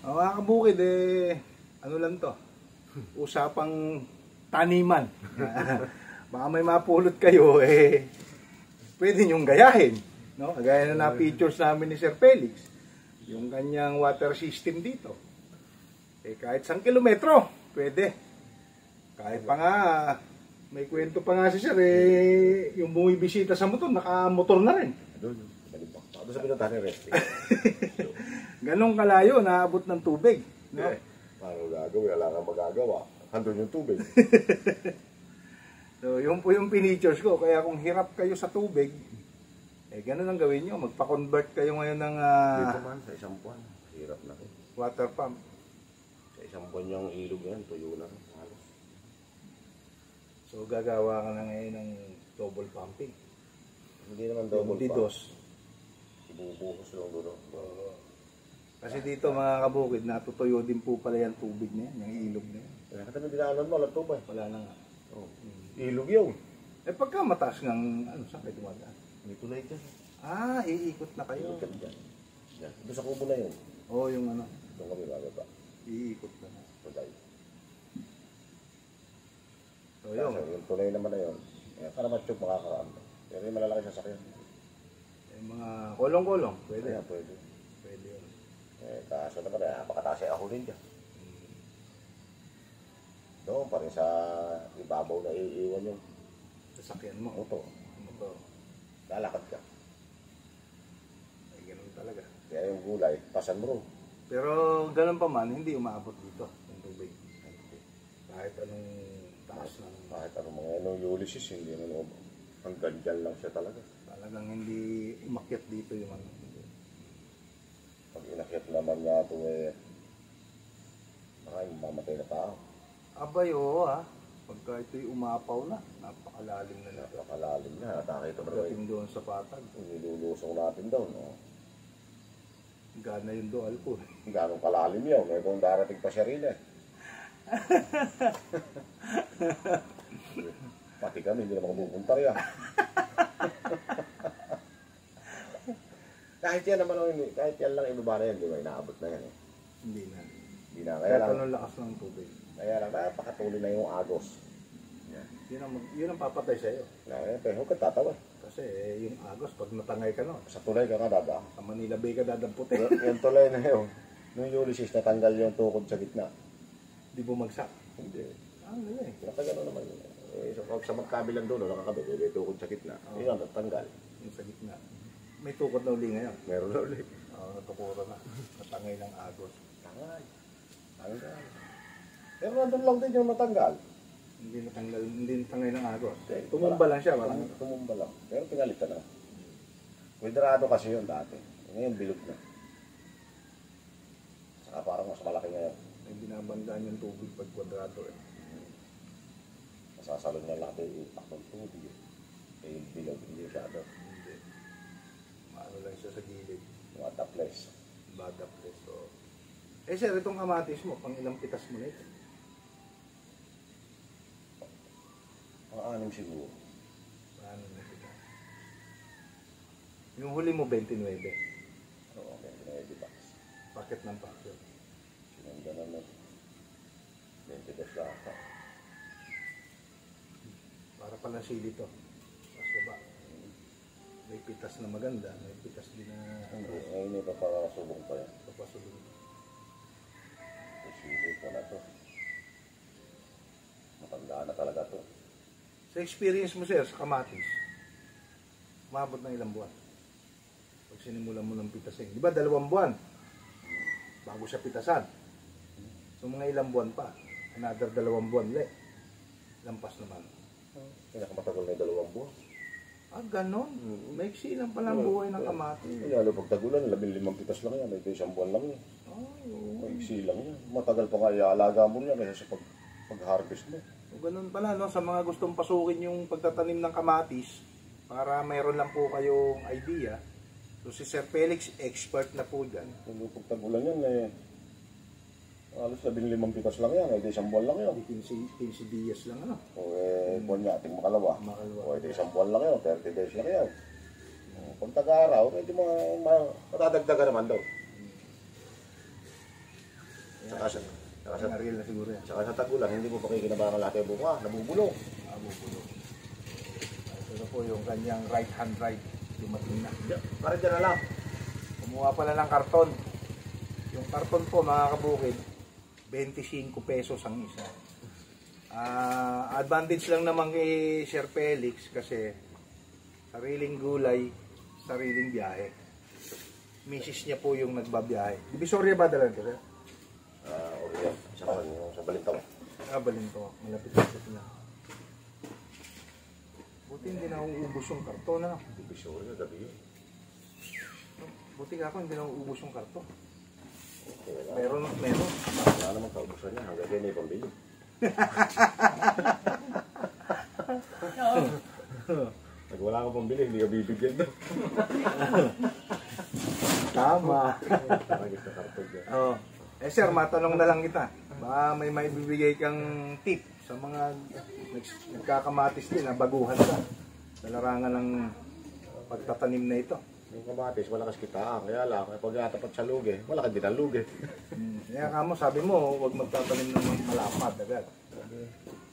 Mga kabukid, ano lang to, usapang taniman. Baka may mapulot kayo, pwede nyong gayahin. No? Gaya na na-features namin ni Sir Felix, yung kanyang water system dito. Kahit 1 kilometro, pwede. Kahit pa nga, may kwento pa nga si Sir, yung bumibisita sa motor, naka-motor na rin. Doon sa pinuntahan ni Resty. Ganong kalayo, naabot ng tubig. No? Paano gagawin? Wala kang magagawa. Handon yung tubig. So, yun po yung pinitures ko. Kaya kung hirap kayo sa tubig, ganun ang gawin nyo. Magpa-convert kayo ngayon ng dito man, sa isang buwan. Hirap na rin. Water pump. Sa isang buwan yung ilog yan, tuyo na rin. So, gagawa ka na ngayon ng double pumping. Hindi naman double pump. Didos. Ibubuhos lang doon. Kasi dito mga kabukid, natutuyo din po pala yung tubig na yan, yung ilog na yan. Kaya kami dinaanan mo, walang tubig. Wala na nga. Oh. Ilog yun. Pagka mataas ng, saan kayo dumadaan? May tulay dyan. Iikot na kayo. Iikot dyan. Doon sa kubo na yun. Oo, yung ano. Doon kami bababa. Iikot na. Tulay. So yun. Yung tulay naman na yun. Para matsyog makakaraan. Pero yung malalaki sasakyan. Mga kolong-kolong, pwede. Kaya pwede. Pwede yun. Kaso naman, napakataas ako rin dyan. Doon pa rin sa ibabaw na iiwan yung sasakyan mo. motor. Lalakad ka. Ganun talaga. Kaya yung gulay, pasan mo rin. Pero ganun pa man, hindi umaabot dito yung tubig. Kahit anong taas ng... Kahit anong mga Ulysses, hindi naman hanggang dyan lang siya talaga. Talagang hindi umakyat dito yung ano. Pag inakyat naman niya ito baka yung mamatay na tao. Abay, oo pagka ito'y umapaw na, napakalalim na lang. Napakalalim na, nakakita mo rin. Pagdating doon sa patag. Nilulusong natin daw, no? Gana yung doal po. Ganong kalalim yun, may kung darating pa siya rin Pati kami, hindi naman pupunta rin Kahit yan naman, kahit yan lang ibaba na yan, di ba? Inaabot na yan Hindi na. Hindi na, kaya lang. Anong lakas ng tubig. Kaya lang, napakatuloy na yung agos. Yun ang papatay sa'yo. Pero huwag ka tatawa. Kasi yung agos, pag natangay ka nun, sa tulay ka dada. sa Manila Bay ka dadamputin. Yung tulay na yun, nung Ulysses, natanggal yung tukod sa gitna. Di bumagsak. Hindi. Ano yun Nakagano naman yun. Sa magkabilang dulo, nakakabit, may tukod sa gitna. Yun, natanggal. Yung sa gitna. May tukod na uli ngayon. Meron na ulit. Natukuro na. Natangay ng agos. Tangay. Pero nandun lang din yung natanggal. Hindi natangay ng agos. Okay, Tumumba lang siya. Tumumba lang. Pero pinalit ka na. Kwadrado kasi yun dati. Ngayon bilog na. Saka parang mas malaki ngayon. May binabandaan yung tubig pag kwadrado Masasalon na natin yung impact ng tubig. Yung bilog, hindi masyado. Hindi. Maano lang siya sa gilid. Mga taples. Bada place. So. Sir, itong kamatis mo, pang ilang pitas mo na ito? Mga 6 siguro. Paano na ito? Yung huli mo, 29. Oo, okay. Hindi pa. Packet ng packet. Sinanda naman. 20 lang ata. Para pala sili to. Mas baba. May pitas na maganda. May pitas din na... Hindi. Ngayon ito para subong pa yan. Papasulong. Sili ko na to. Matandaan na talaga to. Sa experience mo, sir, sa kamatis, umabot na ilang buwan? Pag sinimulan mo ng pitasin. Di ba, 2 buwan? Bago siya pitasan. So, mga ilang buwan pa. Another 2 buwan ulit. Lampas naman. Pinakamatagal na 2 buwan. Ganon. Maiksi lang pala ang buhay ng kamatis. Lalo pag tagulan, 15 pitas lang yan. Ito 1 buwan lang yan. Maiksi lang yan. Matagal pa nga iaalaga mo niya kaysa sa pag-harvest mo. So, ganun pala, no? Sa mga gustong pasukin yung pagtatanim ng kamatis, para mayroon lang po kayong idea. So, si Sir Felix, expert na po dyan. Kung pag tagulan yan, halos 15 pitas lang yan. Ito 1 buwan lang yan. 15 dias lang, ano? O buwan niya, ating makalawa. O ito 1 buwan lang yan. 30 days lang yan. Kung taga-araw, medyo matadagdagan naman daw. Saka sa, Nangaril na siguro yan. saka sa tagulan, hindi mo pakikinabangan lahat yung bunga, nabubulong. Bubulong. Ito po yung kanyang right hand ride. Dumating na. Parang dyan na lang. Kumuha pala ng karton. Yung karton po mga kabukid, 25 pesos ang isa. Advantage lang naman kay Sir Felix kasi sariling gulay, sariling biyahe. Misis niya po yung nagbabiyahe. Divisoria ba dalan ka? Okay. Sa Balintong. Balinto. Malapit na na. Buti hindi na uubos yung karton na. Divisoria, gabi yun. Buti ka ako hindi na uubos yung karton. Okay, Meron. wala naman kaubusan niya, hanggang kayo may pambili. Pag wala kang pambili, hindi ka bibigyan doon. Tama. Paragis na kartog yan. Sir, matanong na lang kita. Baka may maibibigay kang tip sa mga nagkakamatis din na baguhan ka sa larangan ng pagtatanim na ito. Yung kamatis, malakas kitaan. Kaya lang, pag natapat sa lugi, malaki din ang lugi. Kaya ka mo, sabi mo, huwag magtatanim ng malapad agad.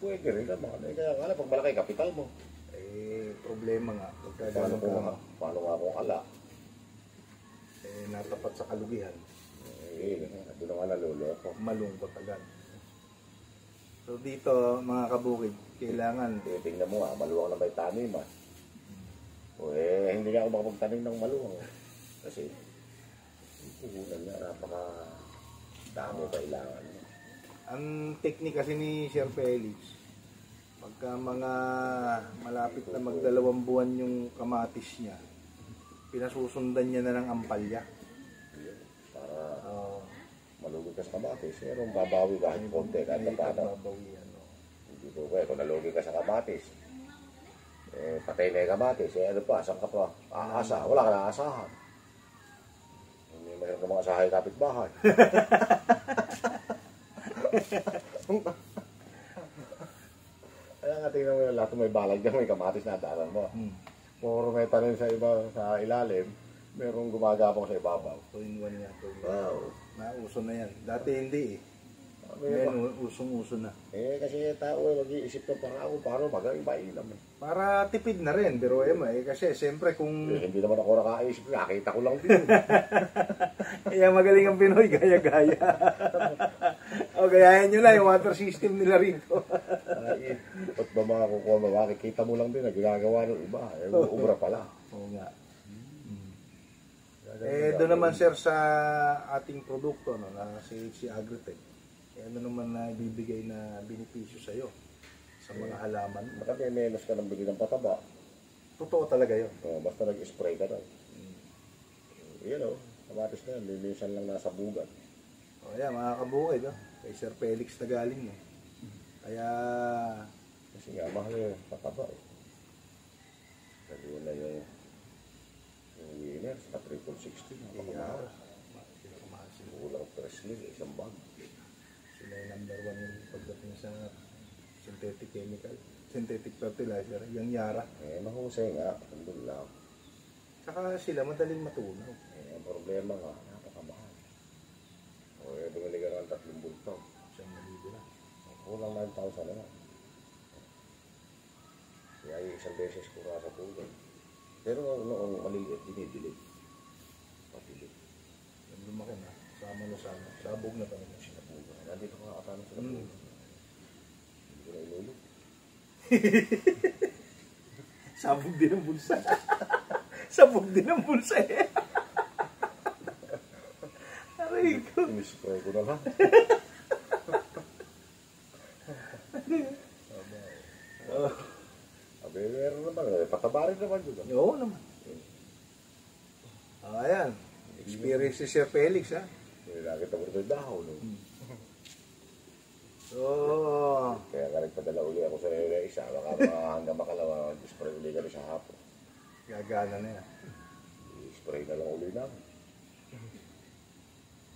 Pwede rin naman. Kaya nga lang, pag malaki kapital mo. Problema nga. Paano nga kung ala? Natapat sa kalugihan. Doon naman naluloko. Malungkot agad. So dito, mga kabukid, kailangan Tingnan mo nga, maluwang na may tanim ah. Hindi nga ako makapagtanim ng maluwang. Kasi, puhunan niya, napaka dami kailangan. ang teknik kasi ni Sir Felix, pagka mga malapit na magdalawang buwan yung kamatis niya, pinasusundan niya na ng ampalya. Para malugod ka sa kamatis, merong babawi kahit konti, kahit na paano. Hindi ko kaya, kung nalugi ka sa kamatis, patay na yung kamatis, ano pa, saan ka pa aasa? Wala ka na aasahan. Hindi mayroon ka mga asahay kapitbahay. Kaya nga tingnan mo yung lahat may balag dyan, may kamatis na daanan mo. Puro may tanim sa iba, sa ilalim, merong gumagapang sa ibabaw. 2-in-1 yan. Wow. Nauso na yan. Dati hindi eh. Ngayon usong-uso na. Kasi tao mag-iisip ng parang paano magaling mailam. Para tipid na rin, pero kasi siyempre kung... hindi naman ako nakaisip, nakita ko lang din. Kaya magaling ang Pinoy, gaya-gaya. O gayahin nyo na yung water system nila rito. Ba't ba makakukuha mo? Makikita mo lang din na ginagawa ng iba. Ubra pala. Oo nga. Doon naman sir sa ating produkto, na si Agritech, ano naman na ibibigay na benepisyo sa iyo sa mga halaman. Baka may menos ka ng bili ng pataba. Totoo talaga yun. Basta nag-spray ka na. Yan kamatis na yan, lilisan lang nasa bugat. Ayan, mga kabukid, kay Sir Felix na galing eh. Kaya... Kasi nga, mahal yung pataba eh. Kasi yun na yung winners, na 360. Kaya... Kulang Presley, isang bag. Sila yung number 1 yung pagdating sa synthetic chemical, synthetic fertilizer, yung Yara. Mahusay nga, andun lang. Saka sila madaling matunaw. Ang problema nga, napakamahal. Bumili ka ng 3 bultong. Siyang malibo na. Kulang 9,000 na nga. Kaya yung isang beses ko nga sa tulad. Pero noong maliliit, dinidilig. Patilig. Yung lumaki na, sama na sana. Sabog na pa naman siya. Nandito ka kasama sila po. Hindi ko na ilulog. Sabog din ang bulsa. Sabog din ang bulsa eh. Aray ko. Inispray ko na lang. Sabi, meron naman. Patabarin naman yun. Oo naman. Ayan. Experience si Sir Felix ha. Hindi nakita mo rin yung dahon. Kaya ka nagpadala uli ako sa isa. Baka hanggang makalawa, spray uli ka rin sa hapon. Gagana na yan. I-spray na lang uli namin.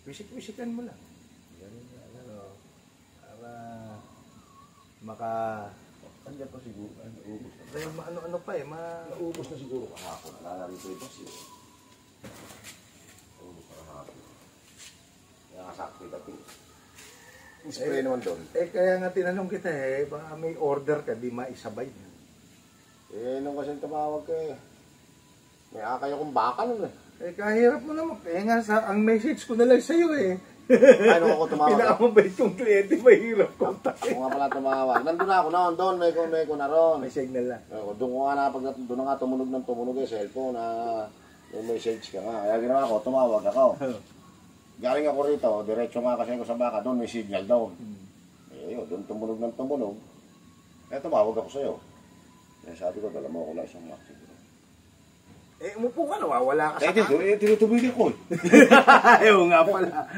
Wisik-wisikan mo lang. Para maka... Andiyan pa siguro. Naubos na. Ano pa eh. Naubos na siguro kahapon. Nalarito ito siya. Naubos na kahapon. Kaya kasakti dati. Spray naman doon. Kaya nga tinanong kita baka may order ka, di maisabay. Nung kasi tumawag ka may akay akong baka nun Kahirap mo naman. Nga ang message ko na lang sa'yo Ano ako tumawag? Pinakamabait yung kliyente, mahirap ko. Ako nga pala tumawag. Nandun ako noon, doon, may ko na ron. May signal na. Doon ko nga doon na nga tumunog ng tumunog cellphone na may message ka nga. Kaya ginawa ko, tumawag ako. Galing ako rito, diretso nga kasi ako sa baka, doon may signal doon. Yun, doon tumunog ng tumunog. Kaya tumawag ako sa'yo. Kaya sabi ko, dala mo ako na isang maxi. Umupo ka, nawawala ka sa kanya. Tinutubili ko. Ayaw nga pala.